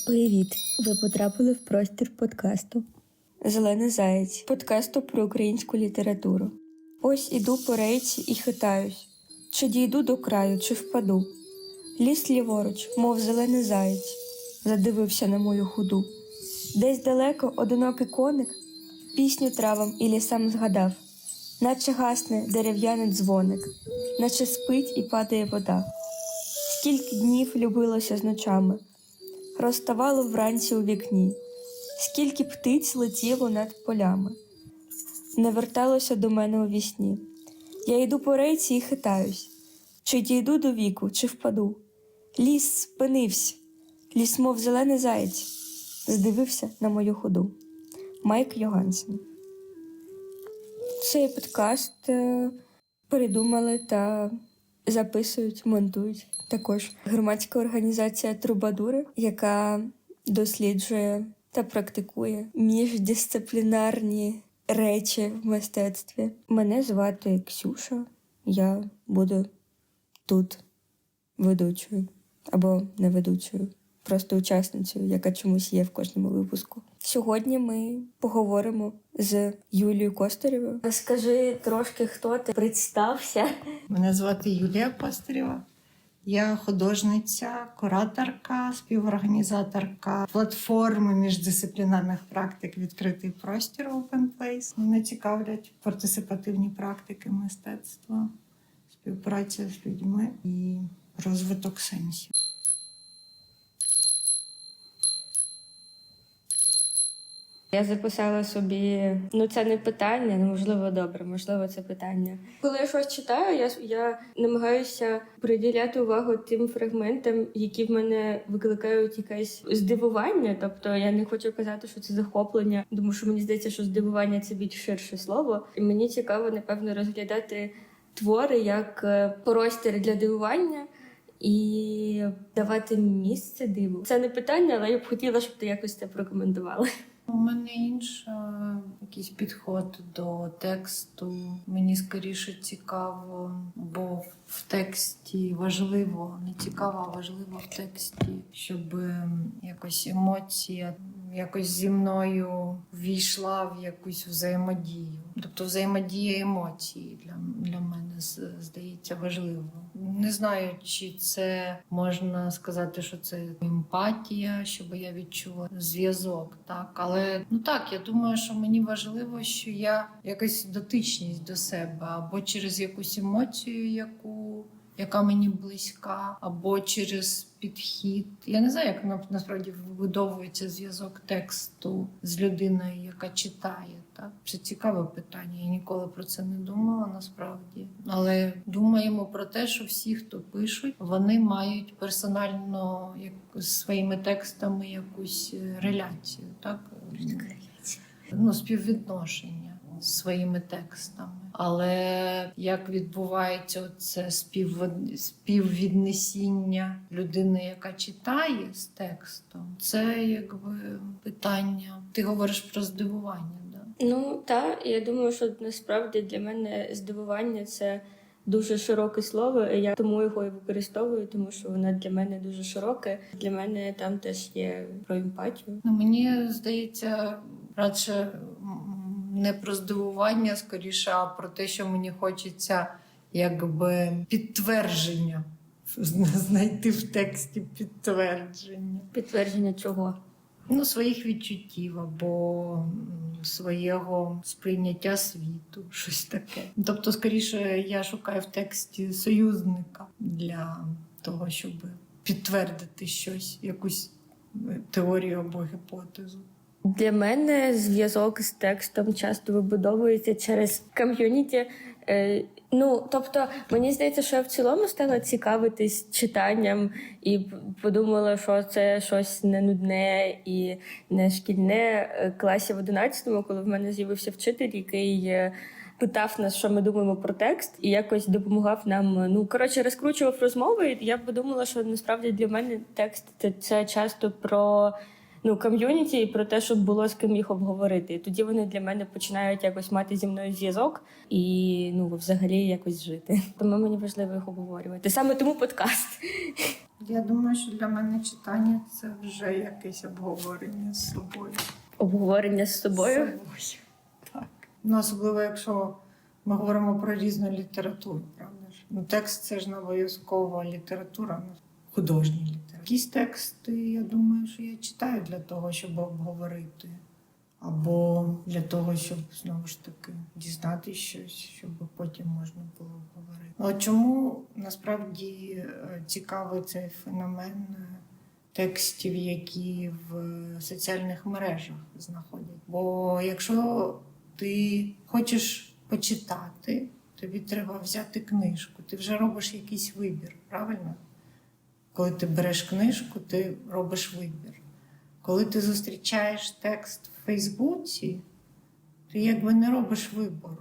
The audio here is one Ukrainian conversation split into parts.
Привіт! Ви потрапили в простір подкасту «Зелений заєць» – подкасту про українську літературу. Ось іду по рейці і хитаюсь. Чи дійду до краю, чи впаду? Ліс ліворуч, мов зелений заєць, задивився на мою худу. Десь далеко одинокий коник пісню травам і лісам згадав, наче гасне дерев'яний дзвоник, наче спить і падає вода. Скільки днів любилося з ночами, розставало вранці у вікні, скільки птиць летіло над полями, не верталося до мене у вісні. Я йду по рейці і хитаюсь, чи дійду до віку, чи впаду. Ліс спинився, ліс, мов зелений заєць, здивився на мою ходу. Майк Йогансен. Цей подкаст придумали та записують, монтують також громадська організація «Трубадури», яка досліджує та практикує міждисциплінарні речі в мистецтві. Мене звати Ксюша, я буду тут ведучою або не ведучою, просто учасницею, яка чомусь є в кожному випуску. Сьогодні ми поговоримо з Юлією Костарєвою. Розкажи трошки, хто ти, представся. Мене звати Юлія Костарєва. Я художниця, кураторка, співорганізаторка платформи міждисциплінарних практик «Відкритий простір» Open Place. Мене цікавлять партисипативні практики мистецтва, співпраця з людьми і розвиток сенсів. Я записала собі, це не питання, можливо, добре, можливо, це питання. Коли я щось читаю, я намагаюся приділяти увагу тим фрагментам, які в мене викликають якесь здивування. Тобто я не хочу казати, що це захоплення, тому що мені здається, що здивування – це більш ширше слово. І мені цікаво, напевно, розглядати твори як простір для дивування і давати місце диву. Це не питання, але я б хотіла, щоб ти якось це прокоментувала. У мене якийсь підход до тексту. Мені скоріше цікаво, бо в тексті важливо, не цікаво, а важливо в тексті, щоб якось емоція якось зі мною ввійшла в якусь взаємодію. Тобто взаємодія емоцій для мене здається важливо. Не знаю, чи це можна сказати, що це емпатія, щоб я відчула зв'язок, так? Але я думаю, що мені важливо, що я якась дотичність до себе або через якусь емоцію, яка мені близька, або через підхід. Я не знаю, як насправді вибудовується зв'язок тексту з людиною, яка читає. Так? Це цікаве питання, я ніколи про це не думала насправді. Але думаємо про те, що всі, хто пишуть, вони мають персонально з своїми текстами якусь реляцію, так? Співвідношення з своїми текстами. Але як відбувається це співвіднесіння людини, яка читає з текстом, це питання. Ти говориш про здивування, да? Так, я думаю, що насправді для мене здивування – це дуже широке слово, і я тому його і використовую, тому що воно для мене дуже широке. Для мене там теж є про емпатію. Мені здається, радше не про здивування, скоріше, а про те, що мені хочеться підтвердження. Знайти в тексті підтвердження. Підтвердження чого? Своїх відчуттів або свого сприйняття світу, щось таке. Тобто, скоріше, я шукаю в тексті союзника для того, щоб підтвердити щось, якусь теорію або гіпотезу. Для мене зв'язок з текстом часто вибудовується через ком'юніті. Тобто, мені здається, що я в цілому стала цікавитись читанням і подумала, що це щось не нудне і не шкільне. Класі в 11-му, коли в мене з'явився вчитель, який питав нас, що ми думаємо про текст, і якось допомагав нам, розкручував розмови. І я подумала, що насправді для мене текст – це часто про ком'юніті і про те, щоб було з ким їх обговорити. І тоді вони для мене починають якось мати зі мною зв'язок і взагалі якось жити. Тому мені важливо їх обговорювати. Саме тому подкаст. Я думаю, що для мене читання це вже якесь обговорення з собою. Обговорення з собою? Так. Ну, особливо, якщо ми говоримо про різну літературу, правда ж? Ну, текст це ж не обов'язково література, ну, художня література. Якісь тексти, я думаю, що я читаю для того, щоб обговорити. Або для того, щоб, знову ж таки, дізнатися щось, щоб потім можна було обговорити. От чому насправді цікавий цей феномен текстів, які в соціальних мережах знаходять? Бо якщо ти хочеш почитати, тобі треба взяти книжку, ти вже робиш якийсь вибір, правильно? Коли ти береш книжку, ти робиш вибір. Коли ти зустрічаєш текст в Фейсбуці, ти якби не робиш вибору.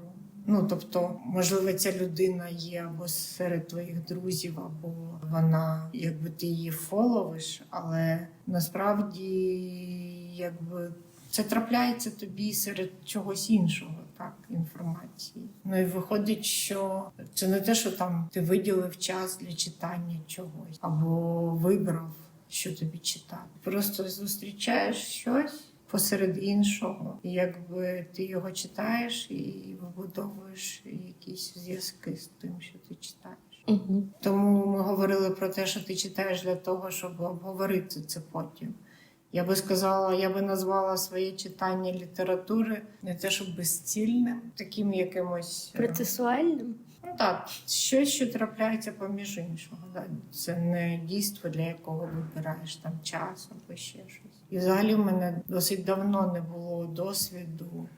Ну, тобто, можливо, ця людина є або серед твоїх друзів, або вона, якби ти її фоловиш, але насправді, якби це трапляється тобі серед чогось іншого, так, інформації. Ну і виходить, що це не те, що там ти виділив час для читання чогось, або вибрав, що тобі читати. Просто зустрічаєш щось посеред іншого, і якби ти його читаєш і вибудовуєш якісь зв'язки з тим, що ти читаєш. Угу. Тому ми говорили про те, що ти читаєш для того, щоб обговорити це потім. Я би сказала, я би назвала своє читання літератури не те, щоб безцільним, таким якимось Процесуальним? Ну так, щось, що трапляється поміж іншого. Да? Це не дійство, для якого вибираєш там час або ще щось. І взагалі в мене досить давно не було досвіду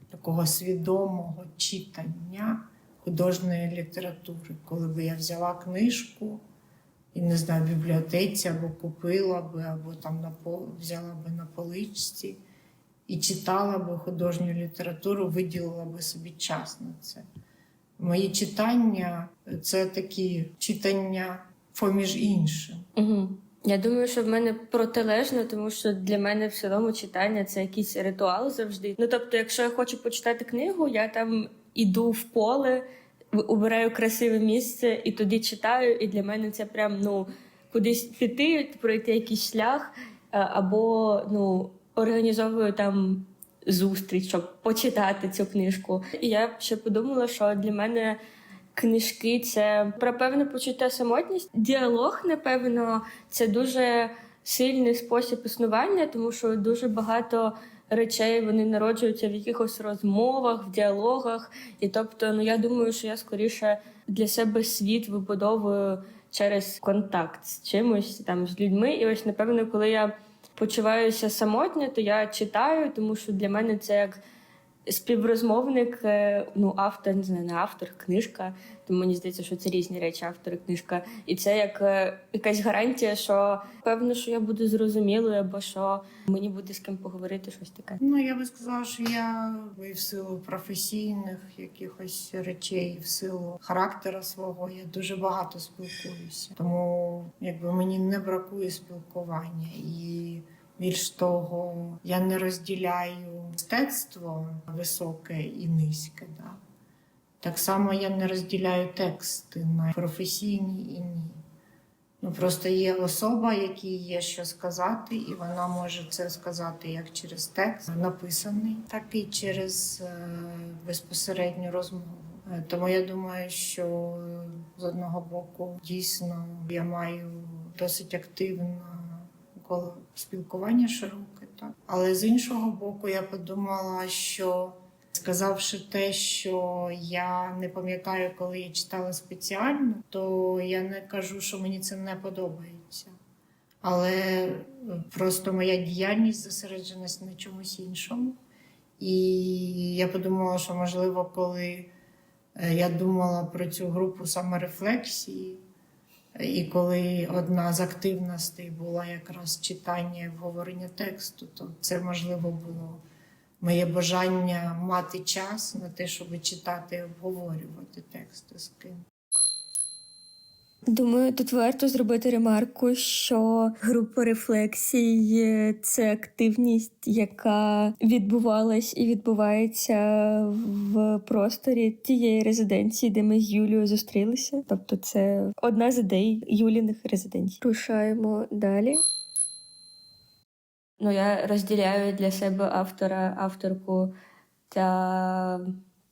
такого свідомого читання художньої літератури, коли би я взяла книжку і, не знаю, в бібліотеці або купила би, або там взяла би на поличці і читала би художню літературу, виділила би собі час на це. Мої читання – це такі читання поміж іншим. Угу. Я думаю, що в мене протилежно, тому що для мене в цілому читання – це якийсь ритуал завжди. Ну, тобто, якщо я хочу почитати книгу, я там іду в поле, обираю красиве місце і туди читаю, і для мене це прям, ну, кудись піти, пройти якийсь шлях, або, ну, організовую там зустріч, щоб почитати цю книжку. І я ще подумала, що для мене книжки – це про певне почуття самотність. Діалог, напевно, це дуже сильний спосіб існування, тому що дуже багато речей вони народжуються в якихось розмовах, в діалогах. І тобто, ну, я думаю, що я скоріше для себе світ вибудовую через контакт з чимось, там, з людьми. І ось, напевно, коли я почуваюся самотньо, то я читаю, тому що для мене це як співрозмовник, ну, автор, не знаю, не автор, книжка, тому мені здається, що це різні речі, автор і книжка. І це як якась гарантія, що певно, що я буду зрозумілою, або що мені буде з ким поговорити, щось таке. Ну, я би сказала, що я і в силу професійних якихось речей, в силу характера свого, я дуже багато спілкуюся. Тому, якби, мені не бракує спілкування. І більш того, я не розділяю мистецтво високе і низьке. Да? Так само я не розділяю тексти на професійні і ні. Ну, просто є особа, якій є що сказати, і вона може це сказати як через текст написаний, так і через безпосередню розмову. Тому я думаю, що з одного боку дійсно я маю досить активне коло спілкування широке, так? Але з іншого боку я подумала, що сказавши те, що я не пам'ятаю, коли я читала спеціально, то я не кажу, що мені це не подобається. Але просто моя діяльність зосередженість на чомусь іншому. І я подумала, що, можливо, коли я думала про цю групу саморефлексії, і коли одна з активностей була якраз читання і обговорення тексту, то це, можливо, було моє бажання мати час на те, щоб читати і обговорювати тексти з ким. Думаю, тут варто зробити ремарку, що група рефлексій – це активність, яка відбувалась і відбувається в просторі тієї резиденції, де ми з Юлією зустрілися. Тобто це одна з ідей Юліних резиденцій. Рушаємо далі. Я розділяю для себе автора, авторку та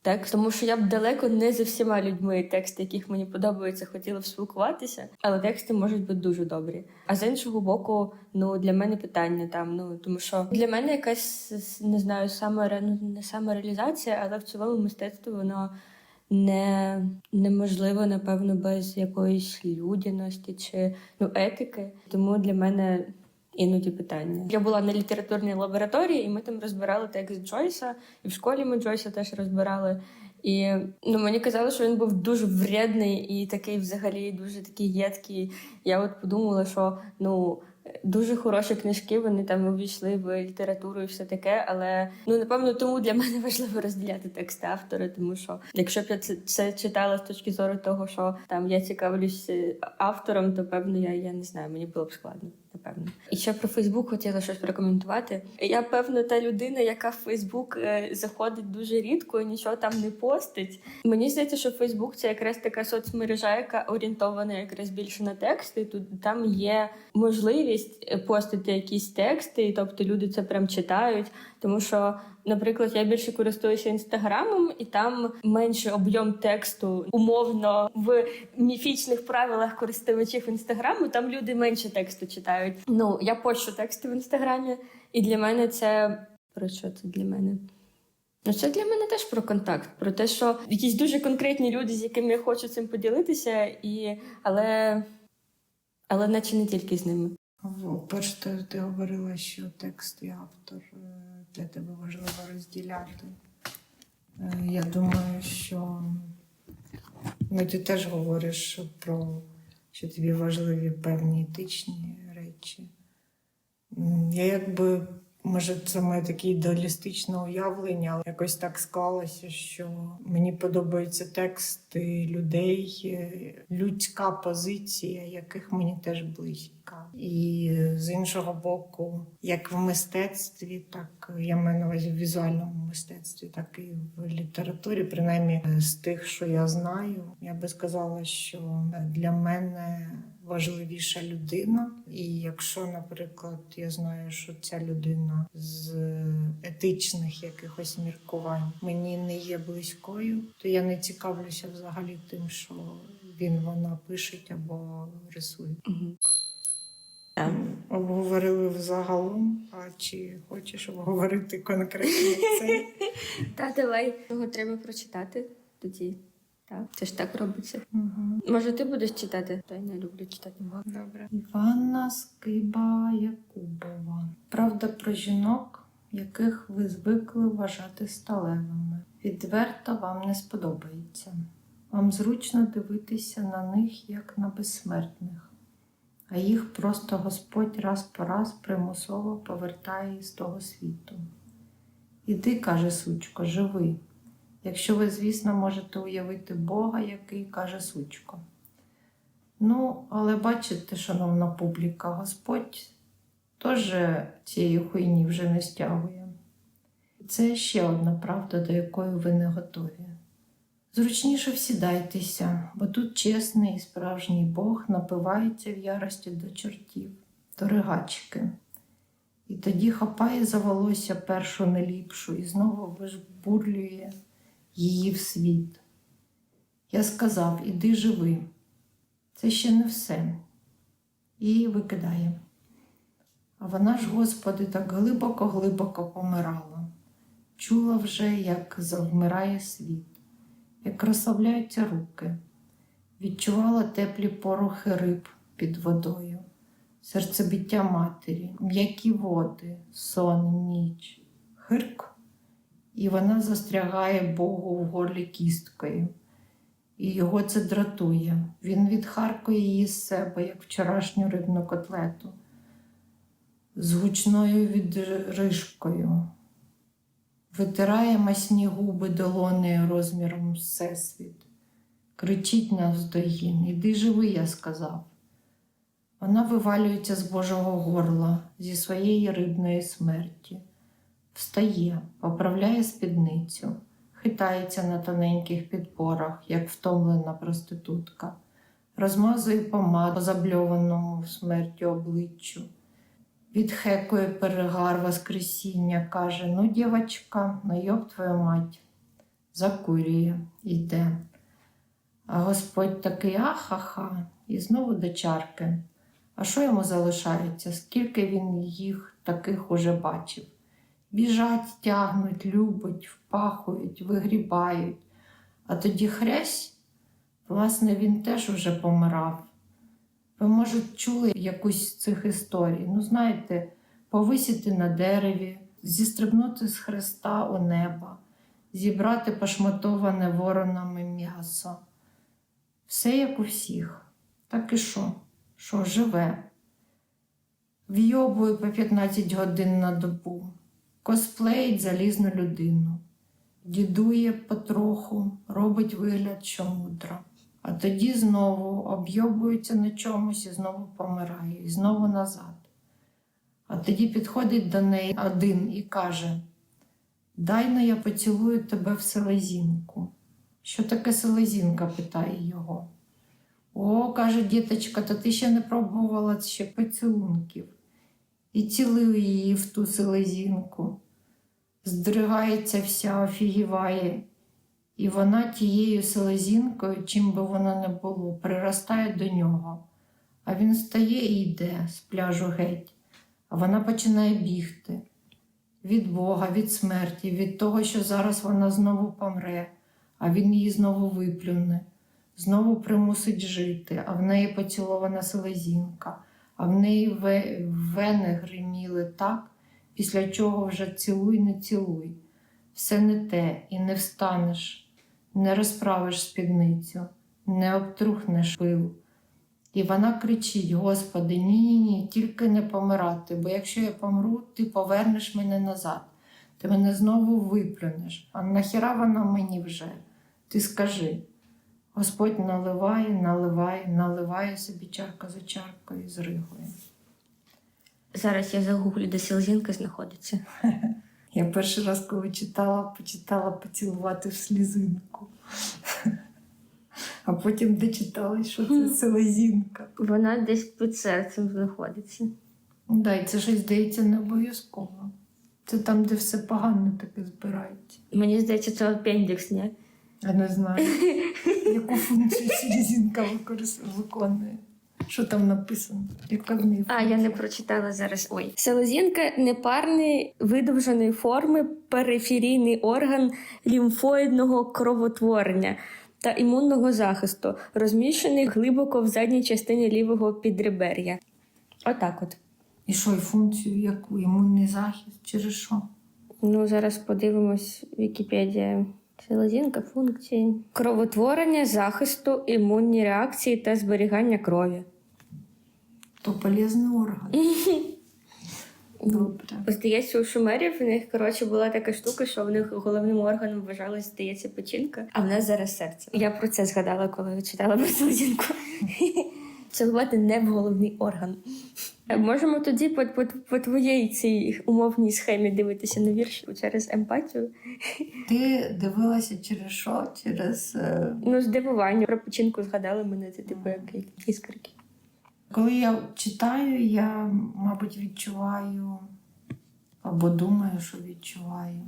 текст, тому що я б далеко не зі всіма людьми, тексти, яких мені подобаються, хотіла б спілкуватися, але тексти можуть бути дуже добрі. А з іншого боку, для мене питання там, тому що для мене якась, не знаю, не самореалізація, але в цілому мистецтво, воно неможливо, напевно, без якоїсь людяності чи етики. Тому для мене іноді питання. Я була на літературній лабораторії, і ми там розбирали текст Джойса, і в школі ми Джойса теж розбирали. І мені казали, що він був дуже вредний і такий взагалі дуже такий єдкий. Я от подумала, що дуже хороші книжки, вони там увійшли в літературу і все таке, але напевно тому для мене важливо розділяти тексти автора, тому що якщо б я це читала з точки зору того, що там я цікавлюсь автором, то певно я не знаю, мені було б складно. Напевно. І ще про Фейсбук хотіла щось прокоментувати. Я, певно, та людина, яка в Фейсбук заходить дуже рідко і нічого там не постить. Мені здається, що Фейсбук – це якраз така соцмережа, яка орієнтована якраз більше на тексти. Тут там є можливість постити якісь тексти, і тобто люди це прям читають. Тому що, наприклад, я більше користуюся Інстаграмом, і там менший об'єм тексту. Умовно, в міфічних правилах користувачів Інстаграму там люди менше тексту читають. Я пощу тексти в Інстаграмі, і для мене це... Про що це для мене? Це для мене теж про контакт, про те, що якісь дуже конкретні люди, з якими я хочу цим поділитися, але наче не тільки з ними. Перше, ти говорила, що текст і автор для тебе важливо розділяти. Я думаю, що ти теж говориш про, що тобі важливі певні етичні речі. Я може, це моє таке ідеалістичне уявлення, але якось так склалося, що мені подобаються тексти людей, людська позиція, яких мені теж близька. І з іншого боку, як в мистецтві, так я маю на увазі в візуальному мистецтві, так і в літературі, принаймні з тих, що я знаю, я би сказала, що для мене важливіша людина. І якщо, наприклад, я знаю, що ця людина з етичних якихось міркувань мені не є близькою, то я не цікавлюся взагалі тим, що вона пише або рисує. Обговорили взагалом, а чи хочеш обговорити конкретно це? Давай. Його треба прочитати тоді. Так, це ж так робиться. Може, ти будеш читати? Та я не люблю читати. Добре. Іванна Скиба Якубова. Правда про жінок, яких ви звикли вважати сталевими. Відверто вам не сподобається. Вам зручно дивитися на них, як на безсмертних. А їх просто Господь раз по раз примусово повертає із того світу. Іди, каже сучко, живи. Якщо ви, звісно, можете уявити Бога, який, каже сучко. Але бачите, шановна публіка, Господь теж цієї хуйні вже не стягує. Це ще одна правда, до якої ви не готові. Зручніше всідайтеся, бо тут чесний і справжній Бог напивається в ярості до чортів, до ригачки. І тоді хапає за волосся першу неліпшу і знову вижбурлює її в світ. Я сказав, іди живи. Це ще не все. І викидає. А вона ж, Господи, так глибоко-глибоко помирала. Чула вже, як завмирає світ, як розслабляються руки. Відчувала теплі порохи риб під водою, серцебиття матері, м'які води, сон, ніч. Хирк. І вона застрягає Богу в горлі кісткою. І його це дратує. Він відхаркує її з себе, як вчорашню рибну котлету, з гучною відрижкою. Витирає масні губи долонею розміром всесвіт. кричить навздогін: «Іди живи», я сказав. Вона вивалюється з Божого горла, зі своєї рибної смерті. Встає, поправляє спідницю, хитається на тоненьких підпорах, як втомлена проститутка, розмазує помаду по забльованому смертю обличчю, відхекує перегар воскресіння, каже: «Ну, дівочка, ну йоб твою мать», закурює, йде. А Господь такий: «Ахаха», і знову до чарки. А що йому залишається? Скільки він їх таких уже бачив? Біжать, тягнуть, любить, впахують, вигрібають. А тоді хрясь, власне, він теж уже помирав. Ви, може, чули якусь з цих історій? Ну, знаєте, повисіти на дереві, зістрибнути з хреста у небо, зібрати пошматоване воронами м'ясо. Все як у всіх. Так і що? Що живе? Вйобує по 15 годин на добу. Косплеїть залізну людину. Дідує потроху, робить вигляд, що мудро. А тоді знову обйобується на чомусь і знову помирає. І знову назад. А тоді підходить до неї один і каже: «Дай-но я поцілую тебе в селезінку». «Що таке селезінка?» – питає його. «О, – каже діточка, – то ти ще не пробувала ще поцілунків». І цілує її в ту селезінку. Здригається вся, офігіває. І вона тією селезінкою, чим би вона не було, приростає до нього. А він стає і йде з пляжу геть. А вона починає бігти. Від Бога, від смерті, від того, що зараз вона знову помре, а він її знову виплюне, знову примусить жити, а в неї поцілована селезінка, а в неї вени гриміли так, після чого вже цілуй, не цілуй. Все не те, і не встанеш, не розправиш спідницю, не обтрухнеш пил. І вона кричить: «Господи, ні-ні-ні, тільки не помирати, бо якщо я помру, ти повернеш мене назад, ти мене знову виплюнеш. А нахіра вона мені вже? Ти скажи». Господь наливає, наливає, наливає собі чарка за чаркою і зригує. Зараз я загуглю, де селезінка знаходиться. Я перший раз, коли почитала поцілувати в слізинку. А потім дочитала, що це селезінка. Вона десь під серцем знаходиться. Да, і це щось, здається, не обов'язково. Це там, де все погано таке збирається. Мені здається, це апендикс, ні? Я не знаю, яку функцію селезінка виконує. Що там написано? Яка в неї А, я не прочитала зараз. Ой. Селезінка – непарної видовженої форми периферійний орган лімфоїдного кровотворення та імунного захисту, розміщений глибоко в задній частині лівого підребер'я. Отак от. І що, і функцію яку? Імунний захист? Через що? Ну, зараз подивимось Вікіпедія. Селезінка, функції. Кровотворення, захисту, імунні реакції та зберігання крові. То полезний орган. Добре. Здається, у шумерів в них, була така штука, що в них головним органом вважалась, здається, печінка, а в нас зараз серце. Я про це згадала, коли читала про селезінку. Цілувати не в головний орган. Можемо тоді по твоїй цій умовній схемі дивитися на вірш через емпатію. Ти дивилася через що? Через... Ну, здивування. Про печінку згадали мене, це типу як іскорки. Коли я читаю, я, мабуть, відчуваю, або думаю, що відчуваю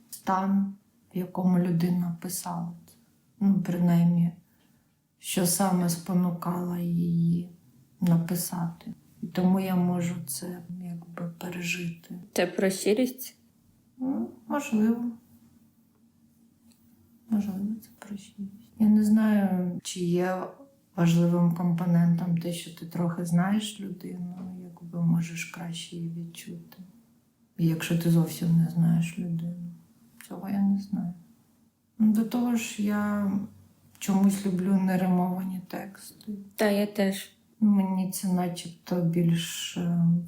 стан, в якому людина писала це. Ну, принаймні, що саме спонукало її написати. І тому я можу це якби пережити. Це про щирість? Ну, можливо. Можливо, це про щирість. Я не знаю, чи є важливим компонентом те, що ти трохи знаєш людину, якби можеш краще її відчути. І якщо ти зовсім не знаєш людину, цього я не знаю. До того ж, я чомусь люблю неримовані тексти. Та, я теж. Мені це начебто більш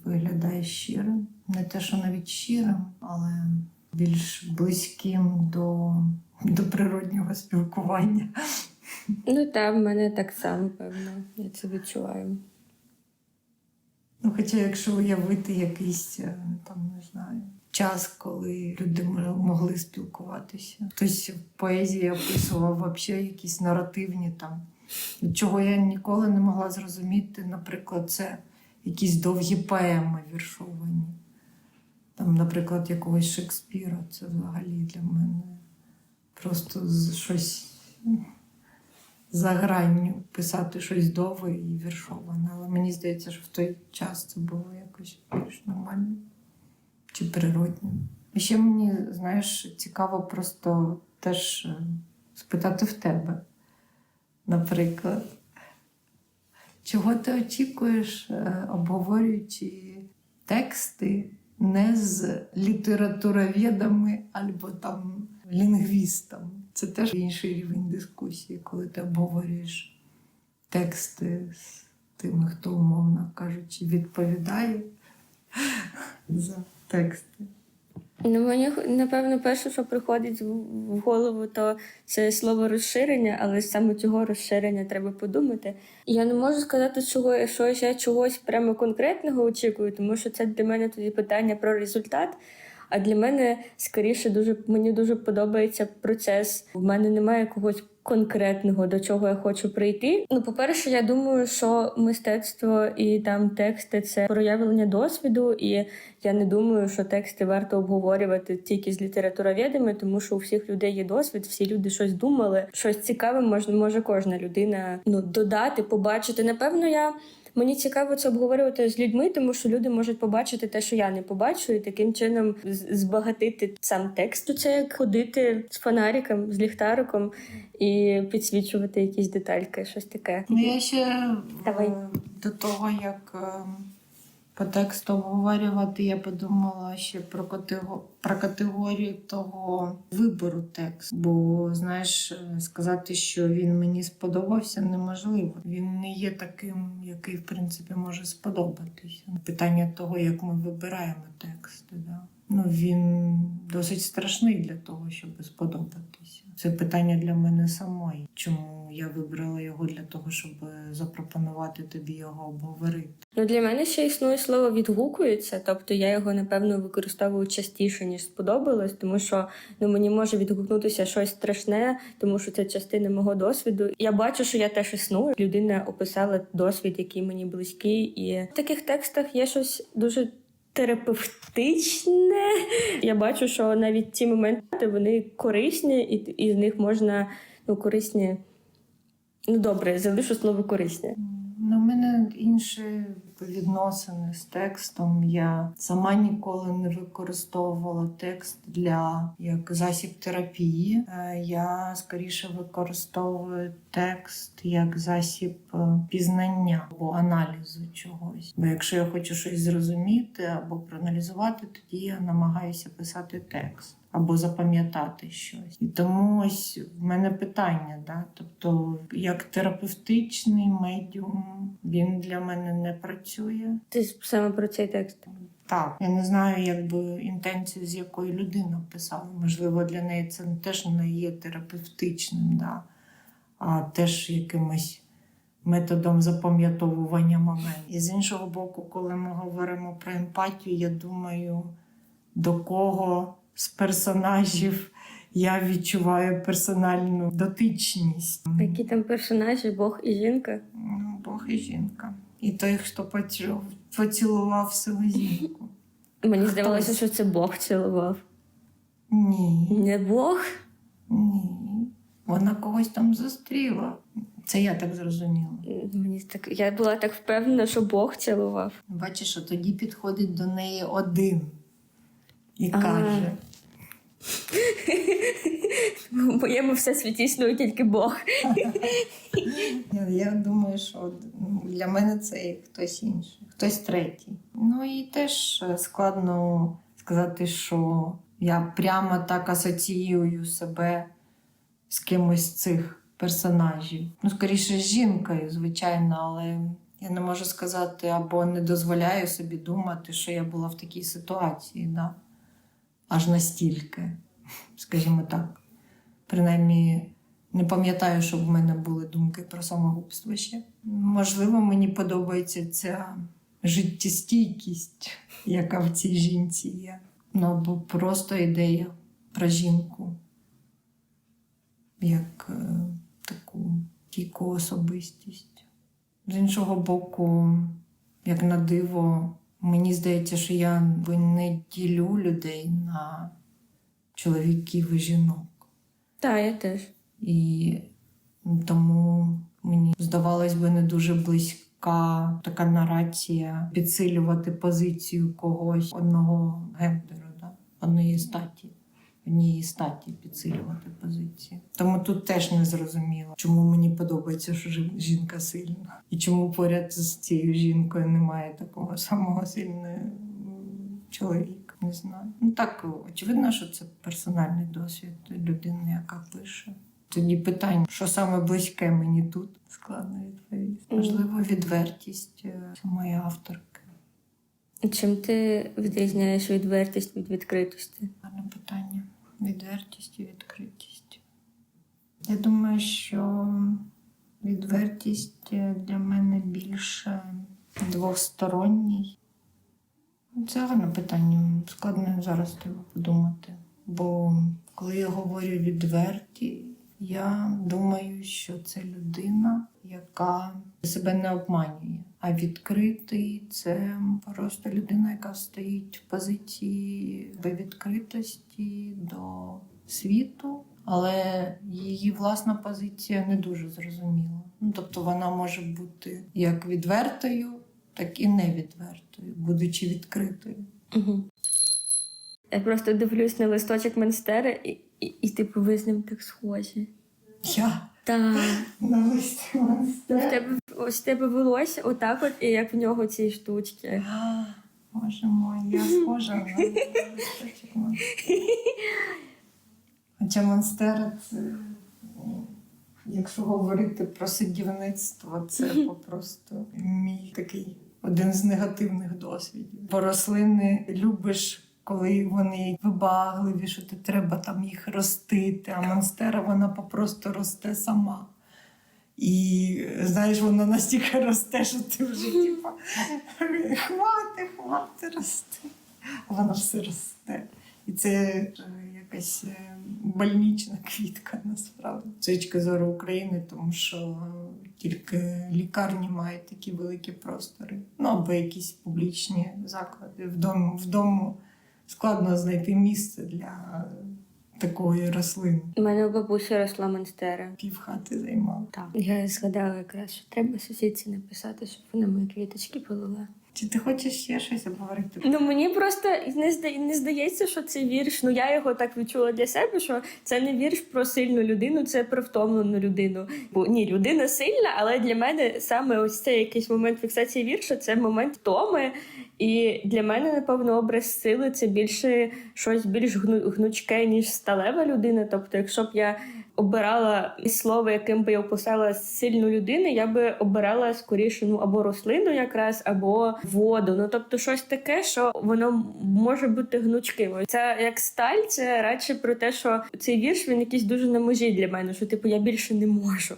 виглядає щирим. Не те, що навіть щирим, але більш близьким до природнього спілкування. Ну так, в мене так само, певно, я це відчуваю. Ну, хоча, якщо уявити якийсь, там, не знаю, час, коли люди могли спілкуватися. Хтось в поезії описував взагалі якісь наративні там. Чого я ніколи не могла зрозуміти, наприклад, це якісь довгі поеми віршовані. Там, наприклад, якогось Шекспіра. Це взагалі для мене просто щось за гранню писати щось довге і віршоване. Але мені здається, що в той час це було якось більш нормально чи природньо. І ще мені, знаєш, цікаво просто теж спитати в тебе, наприклад, чого ти очікуєш, обговорюючи тексти не з літературоведами або там лінгвістами? Це теж інший рівень дискусії, коли ти обговорюєш тексти з тими, хто, умовно кажучи, відповідає за тексти. Ну, мені, напевно, перше, що приходить в голову, то це слово розширення, але саме цього розширення треба подумати. Я не можу сказати, що я чогось прямо конкретного очікую, тому що це для мене тоді питання про результат. А для мене, скоріше, мені дуже подобається процес. В мене немає якогось конкретного, до чого я хочу прийти. Ну, по-перше, я думаю, що мистецтво і там тексти – це проявлення досвіду, і я не думаю, що тексти варто обговорювати тільки з літературоведами, тому що у всіх людей є досвід, всі люди щось думали, щось цікаве може кожна людина додати, побачити. Напевно, мені цікаво це обговорювати з людьми, тому що люди можуть побачити те, що я не побачу, і таким чином збагатити сам текст. Це як ходити з фонариком, з ліхтариком і підсвічувати якісь детальки, щось таке. Ну, я ще Давай. До того, як по тексту обговорювати, я подумала ще про категорію того вибору тексту. Бо, знаєш, сказати, що він мені сподобався, неможливо. Він не є таким, який, в принципі, може сподобатися. Питання того, як ми вибираємо тексти. Да? Ну, він досить страшний для того, щоб сподобатися. Це питання для мене самої. Чому я вибрала його для того, щоб запропонувати тобі його обговорити? Ну, для мене ще існує слово «відгукується», тобто я його, напевно, використовую частіше, ніж сподобалось, тому що мені може відгукнутися щось страшне, тому що це частина мого досвіду. Я бачу, що я теж існую. Людина описала досвід, який мені близький, і в таких текстах є щось дуже терапевтичне. Я бачу, що навіть ті моменти, вони корисні, і з них можна, корисні. Ну, добре, залишу слово корисні. Ну, в мене інші відносини з текстом. Я сама ніколи не використовувала текст як засіб терапії. Я скоріше використовую текст як засіб пізнання або аналізу чогось. Бо якщо я хочу щось зрозуміти або проаналізувати, тоді я намагаюся писати текст або запам'ятати щось. І тому ось в мене питання, да? Тобто, як терапевтичний медіум, він для мене не працює. Ти саме про цей текст? Так, я не знаю, інтенцію, з якою людина писала. Можливо, для неї це теж не є терапевтичним, да? А теж якимось методом запам'ятовування моментів. І з іншого боку, коли ми говоримо про емпатію, я думаю, до кого з персонажів я відчуваю персональну дотичність. Які там персонажі? Бог і жінка? Ну, Бог і жінка. І той, хто поцілував селезінку. Мені здавалося, що це Бог цілував. Ні. Не Бог? Ні. Вона когось там зустріла. Це я так зрозуміла. Я була так впевнена, що Бог цілував. Бачиш, що тоді підходить до неї один і каже. В моєму всесвіті існує тільки Бог. Я думаю, що для мене це хтось інший, хтось третій. Ну і теж складно сказати, що я прямо так асоціюю себе з кимось з цих персонажів. Ну, скоріше, з жінкою, звичайно, але я не можу сказати або не дозволяю собі думати, що я була в такій ситуації, да? Аж настільки, скажімо так. Принаймні, Не пам'ятаю, щоб в мене були думки про самогубство ще. Можливо, мені подобається ця життєстійкість, яка в цій жінці є. Ну, або просто ідея про жінку як таку стійку особистість. З іншого боку, як на диво, мені здається, що я не ділю людей на чоловіків і жінок. Так, я теж. І тому мені здавалось би не дуже близька така нарація підсилювати позицію когось одного гендеру, да? Однієї статі підсилювати позицію. Тому тут теж не зрозуміло, чому мені подобається, що жінка сильна. І чому поряд з цією жінкою немає такого самого сильного чоловіка. Не знаю. Ну так, очевидно, що це персональний досвід людини, яка пише. Тоді питання, що саме близьке мені тут, складно відповісти. Можливо, відвертість самої авторки. Чим ти відрізняєш відвертість від відкритості? Гарне питання. Відвертість і відкритість. Я думаю, що відвертість для мене більше двосторонній. Це гарне питання. Складно зараз треба подумати. Бо коли я говорю відверті, я думаю, що це людина, яка себе не обманює. А відкритий – це просто людина, яка стоїть в позиції відкритості до світу, але її власна позиція не дуже зрозуміла. Ну, тобто вона може бути як відвертою, так і невідвертою, будучи відкритою. Угу. Я просто дивлюсь на листочок Монстери і типу, ви з ним так схожі. Я? Так. На листі Монстери? Ось тебе волосся отак от, і як в нього ці штучки. Боже мой, я схожа на листочок Монстери. Хоча Монстера – це, якщо говорити про садівництво, це просто мій такий один з негативних досвідів. Бо рослини любиш, коли вони вибагливі, що ти треба там їх ростити, а монстера вона попросту росте сама. І, знаєш, вона настільки росте, що ти вже типа хвати рости. Вона все росте. І це якась больнична квітка, насправді. З точки зору України, тому що тільки лікарні мають такі великі простори. Ну, або якісь публічні заклади. Вдома складно знайти місце для такої рослини. У мене у бабусі росла монстера. Півхати займала. Так. Я згадала якраз, що треба сусідці написати, щоб вона мої квіточки полила. Чи ти хочеш ще щось обговорити? Ну, мені просто не здається, що цей вірш, ну я його так відчула для себе, що це не вірш про сильну людину, це про втомлену людину. Бо ні, людина сильна, але для мене саме ось цей якийсь момент фіксації вірша, це момент втоми. І для мене, напевно, образ сили – це більше щось більш гнучке, ніж сталева людина. Тобто, якщо б я обирала слово, яким би я описала сильну людину, я би обирала скоріше або рослину якраз, або воду. Ну, тобто, щось таке, що воно може бути гнучким. Це як сталь, це радше про те, що цей вірш, він якийсь дуже на межі для мене, що, типу, я більше не можу.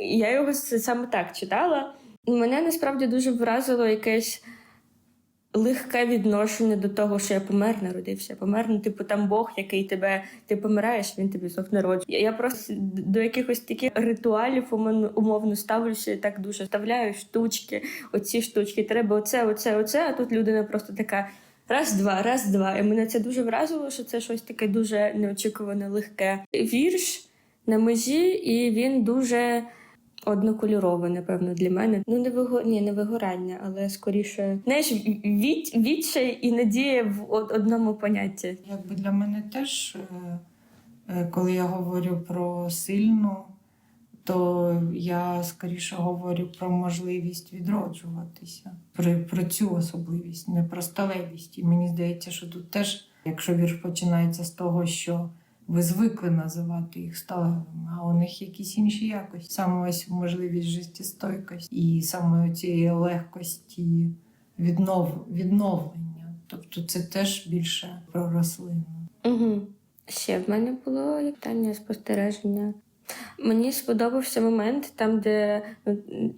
І я його саме так читала. І мене, насправді, дуже вразило якесь легке відношення до того, що я народився. Ну, типу, там Бог, який ти помираєш, він тобі знов народжує. Я просто до якихось таких ритуалів умовно ставлюся, так дуже вставляю штучки, оці штучки, треба оце, а тут людина просто така раз-два. І мене це дуже вразило, що це щось таке дуже неочікуване, легке. Вірш на межі, і він дуже однокольорове, напевно, для мене. Ну, не вигорання, але скоріше, знаєш, відчай і надія в одному понятті. Якби для мене теж, коли я говорю про сильну, то я скоріше говорю про можливість відроджуватися, про цю особливість, не про сталевість. І мені здається, що тут теж, якщо вірш починається з того, що ви звикли називати їх сталевими, а у них якісь інші якості. Саме ось можливість життєстойкості і саме цієї легкості відновлення. Тобто це теж більше про рослину. Угу. Ще в мене було питання спостереження. Мені сподобався момент там, де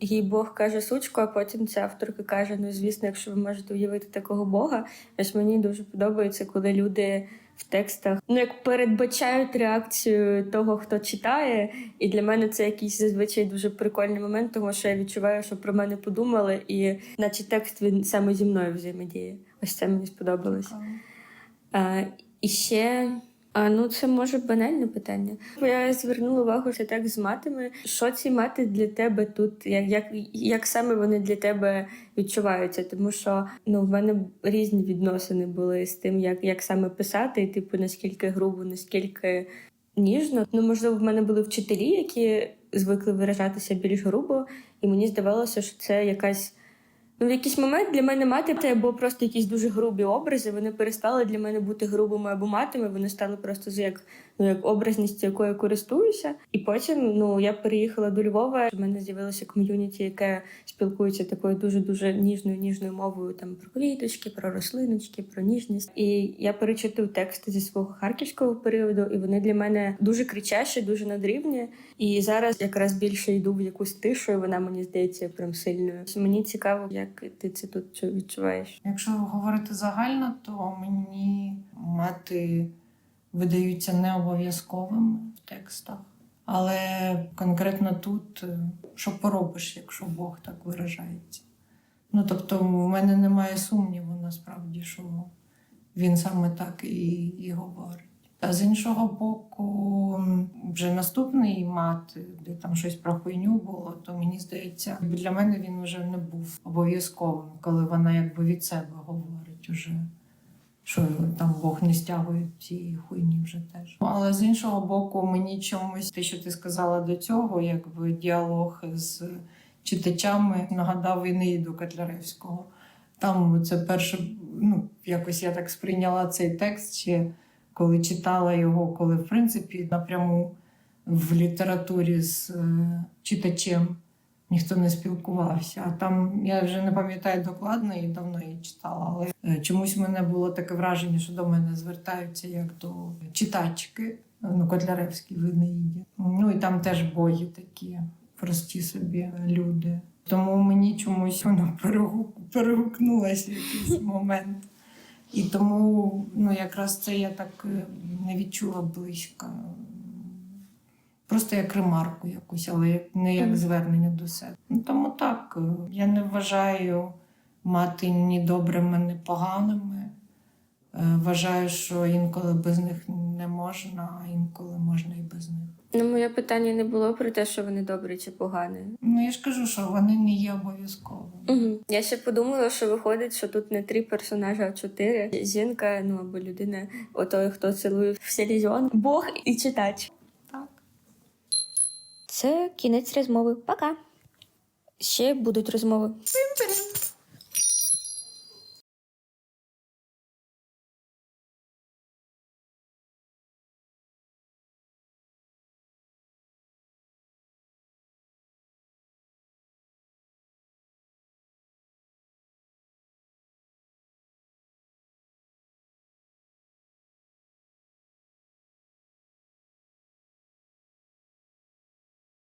їй Бог каже сучку, а потім ця авторка каже: ну, звісно, якщо ви можете уявити такого Бога. Ось мені дуже подобається, коли люди в текстах як передбачають реакцію того, хто читає. І для мене це якийсь зазвичай дуже прикольний момент, тому що я відчуваю, що про мене подумали, і наче текст він саме зі мною взаємодіє. Ось це мені сподобалось. І ще... Ну, це може банальне питання. Я звернула увагу, що так з матами. Що ці мати для тебе тут? Як саме вони для тебе відчуваються? Тому що в мене різні відносини були з тим, як саме писати, і типу наскільки грубо, наскільки ніжно. Можливо, в мене були вчителі, які звикли виражатися більш грубо, і мені здавалося, що це якась... в якийсь момент для мене мати це або просто якісь дуже грубі образи, вони перестали для мене бути грубими або матами, вони стали просто як образність, якою я користуюся. І потім я переїхала до Львова, у мене з'явилося ком'юніті, яке спілкується такою дуже-дуже ніжною мовою там про квіточки, про рослиночки, про ніжність. І я перечитую тексти зі свого харківського періоду, і вони для мене дуже кричащі, дуже надрівні. І зараз якраз більше йду в якусь тишу, і вона, мені здається, прям сильною. Мені цікаво, як ти це тут відчуваєш. Якщо говорити загально, то мені мати видаються не обов'язковими в текстах. Але конкретно тут, що поробиш, якщо Бог так виражається. Тобто в мене немає сумніву насправді, що він саме так і говорить. А з іншого боку, вже наступний мат, де там щось про хуйню було, то мені здається, для мене він вже не був обов'язковим, коли вона якби від себе говорить уже, що там Бог не стягує цієї хуйні вже теж. Але з іншого боку, мені чомусь те, що ти сказала до цього, якби діалог з читачами нагадав Енеїду Котляревського. Там це перше, якось я так сприйняла цей текст ще, коли читала його, коли, в принципі, напряму в літературі з читачем ніхто не спілкувався. А там, я вже не пам'ятаю докладно, і давно її читала, але чомусь в мене було таке враження, що до мене звертаються як до читачки, Котляревський в Енеїді. І там теж бої такі, прості собі люди. Тому мені чомусь воно перегукнулося в якийсь момент. І тому якраз це я так не відчула близько. Просто як ремарку якусь, але не як звернення до себе. Тому так, я не вважаю мати ні добрими, ні поганими. Вважаю, що інколи без них не можна, а інколи можна і без них. Моє питання не було про те, що вони добрі чи погані. Я ж кажу, що вони не є обов'язковими. Я ще подумала, що виходить, що тут не 3 персонажі, а 4. Жінка, або людина, отой, хто цілує в селезен, Бог і читач. Так. Це кінець розмови. Пока. Ще будуть розмови. Пим-пим.